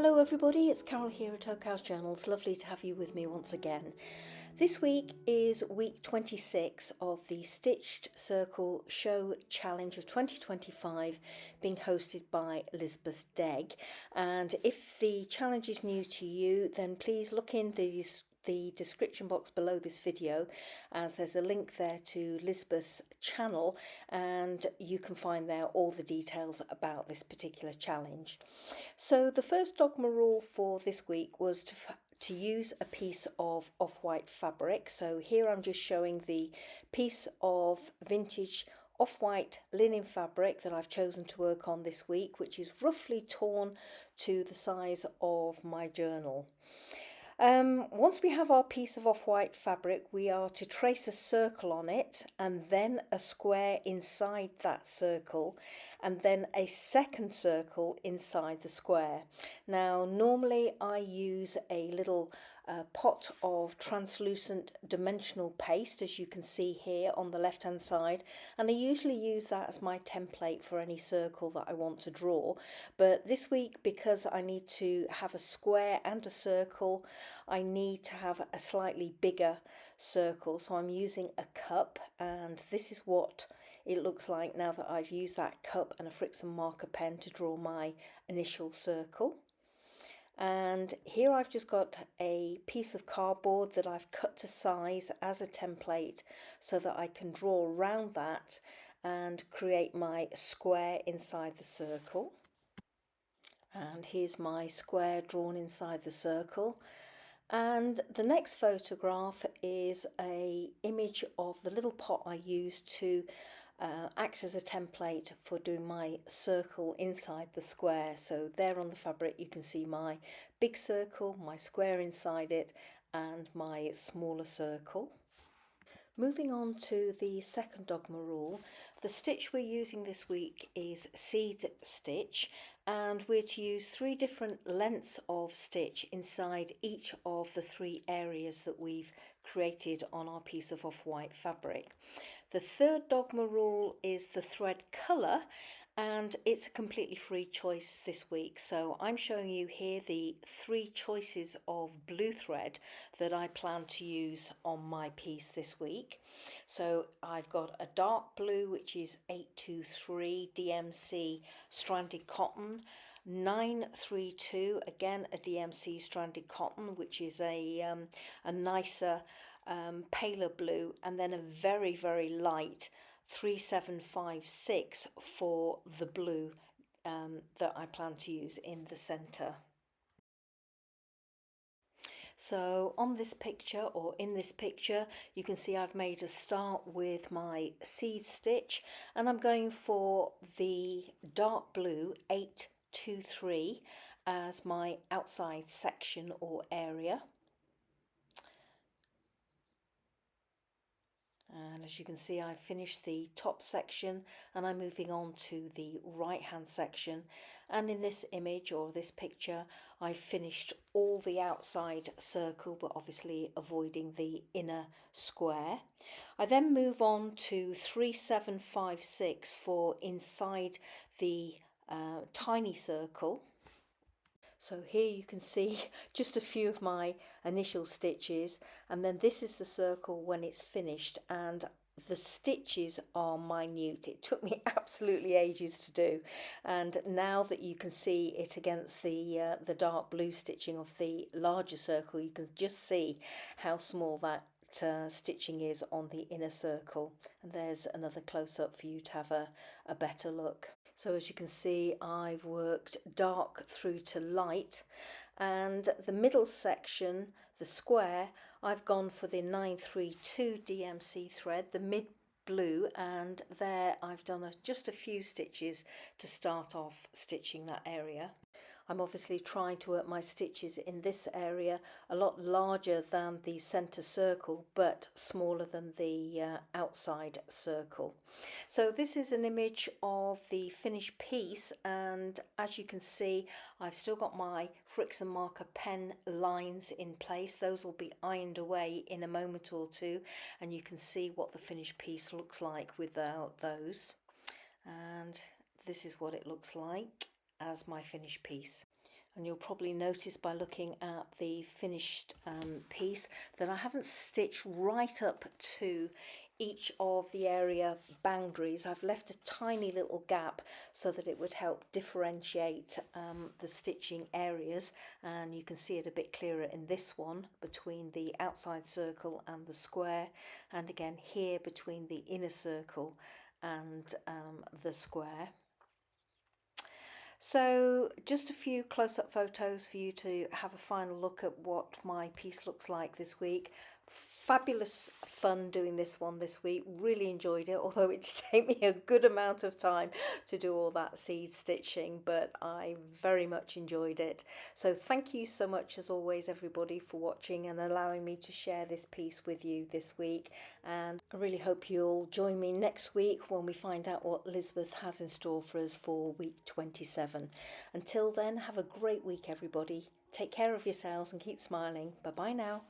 Hello everybody, it's Carol here at Oak House Journals. Lovely to have you with me once again. This week is week 26 of the Stitched Circle Show Challenge of 2025 being hosted by Lisbeth Degn. And if the challenge is new to you, then please look in the description box below this video, as there's a link there to Lisbeth's channel and you can find there all the details about this particular challenge. So the first dogma rule for this week was to use a piece of off-white fabric. So here I'm just showing the piece of vintage off-white linen fabric that I've chosen to work on this week, which is roughly torn to the size of my journal. Once we have our piece of off-white fabric, we are to trace a circle on it and then a square inside that circle and then a second circle inside the square. Now normally I use a little pot of translucent dimensional paste, as you can see here on the left hand side, and I usually use that as my template for any circle that I want to draw. But this week, because I need to have a square and a circle, I need to have a slightly bigger circle, so I'm using a cup, and this is what it looks like now that I've used that cup and a Friction marker pen to draw my initial circle. And here I've just got a piece of cardboard that I've cut to size as a template so that I can draw around that and create my square inside the circle. And here's my square drawn inside the circle. And the next photograph is an image of the little pot I used to act as a template for doing my circle inside the square. So there on the fabric you can see my big circle, my square inside it, and my smaller circle. Moving on to the second dogma rule, the stitch we're using this week is seed stitch, and we're to use 3 different lengths of stitch inside each of the 3 areas that we've created on our piece of off-white fabric. The third dogma rule is the thread colour, and it's a completely free choice this week. So I'm showing you here the 3 choices of blue thread that I plan to use on my piece this week. So I've got a dark blue, which is 823 DMC stranded cotton, 932, again a DMC stranded cotton, which is a nicer paler blue, and then a very, very light 3756 for the blue that I plan to use in the center. So on this picture, or in this picture, you can see I've made a start with my seed stitch, and I'm going for the dark blue 823 as my outside section or area. And as you can see, I've finished the top section and I'm moving on to the right hand section, and in this image or this picture I've finished all the outside circle, but obviously avoiding the inner square. I then move on to 3756 for inside the tiny circle. So here you can see just a few of my initial stitches, and then this is the circle when it's finished, and the stitches are minute. It took me absolutely ages to do, and now that you can see it against the dark blue stitching of the larger circle, you can just see how small that stitching is on the inner circle. And there's another close-up for you to have a better look. So as you can see, I've worked dark through to light, and the middle section, the square, I've gone for the 932 DMC thread, the mid blue, and there I've done just a few stitches to start off stitching that area. I'm obviously trying to work my stitches in this area a lot larger than the center circle, but smaller than the outside circle. So this is an image of the finished piece, and as you can see, I've still got my Friction marker pen lines in place. Those will be ironed away in a moment or two, and you can see what the finished piece looks like without those. And this is what it looks like as my finished piece. And you'll probably notice by looking at the finished piece that I haven't stitched right up to each of the area boundaries. I've left a tiny little gap so that it would help differentiate the stitching areas, and you can see it a bit clearer in this one between the outside circle and the square, and again here between the inner circle and the square. So just a few close-up photos for you to have a final look at what my piece looks like this week. Fabulous fun doing this one this week, really enjoyed it, although it did take me a good amount of time to do all that seed stitching, but I very much enjoyed it. So thank you so much as always everybody for watching and allowing me to share this piece with you this week, and I really hope you'll join me next week when we find out what Lisbeth has in store for us for week 27. Until then, have a great week everybody. Take care of yourselves and keep smiling. Bye bye now.